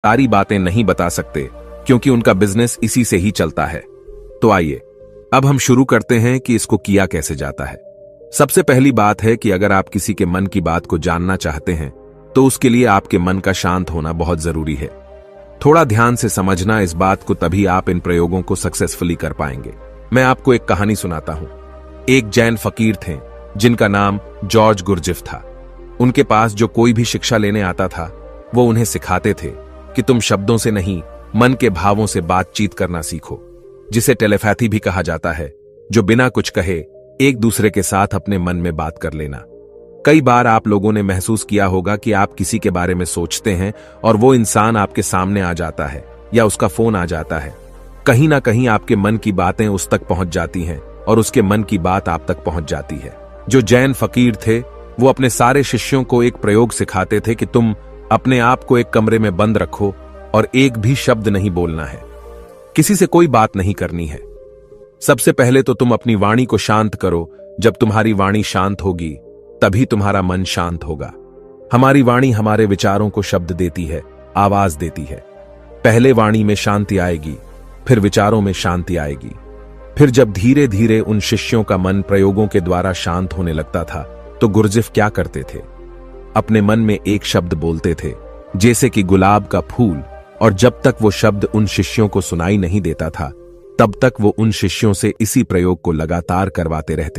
सारी बातें नहीं बता सकते क्योंकि उनका बिजनेस इसी से ही चलता है। तो आइए अब हम शुरू करते हैं कि इसको किया कैसे जाता है। सबसे पहली बात है कि अगर आप किसी के मन की बात को जानना चाहते हैं तो उसके लिए आपके मन का शांत होना बहुत जरूरी है। थोड़ा ध्यान से समझना इस बात को, तभी आप इन प्रयोगों को सक्सेसफुली कर पाएंगे। मैं आपको एक कहानी सुनाता हूं। एक जैन फकीर थे जिनका नाम जॉर्ज गुरजिफ था। उनके पास जो कोई भी शिक्षा लेने आता था वो उन्हें सिखाते थे कि तुम शब्दों से नहीं, मन के भावों से बातचीत करना सीखो, जिसे टेलीपैथी भी कहा जाता है, जो बिना कुछ कहे एक दूसरे के साथ अपने मन में बात कर लेना। कई बार आप लोगों ने महसूस किया होगा कि आप किसी के बारे में सोचते हैं और वो इंसान आपके सामने आ जाता है या उसका फोन आ जाता है। कहीं ना कहीं आपके मन की बातें उस तक पहुंच जाती हैं और उसके मन की बात आप तक पहुंच जाती है। जो जैन फकीर थे वो अपने सारे शिष्यों को एक प्रयोग सिखाते थे कि तुम अपने आप को एक कमरे में बंद रखो और एक भी शब्द नहीं बोलना है, किसी से कोई बात नहीं करनी है। सबसे पहले तो तुम अपनी वाणी को शांत करो। जब तुम्हारी वाणी शांत होगी तभी तुम्हारा मन शांत होगा। हमारी वाणी हमारे विचारों को शब्द देती है, आवाज देती है। पहले वाणी में शांति आएगी, फिर विचारों में शांति आएगी। फिर जब धीरे धीरे उन शिष्यों का मन प्रयोगों के द्वारा शांत होने लगता था तो गुरजिफ क्या करते थे, अपने मन में एक शब्द बोलते थे, जैसे कि गुलाब का फूल, और जब तक वो शब्द उन शिष्यों को सुनाई नहीं देता था तब तक वो उन शिष्यों से इसी प्रयोग को लगातार करवाते रहते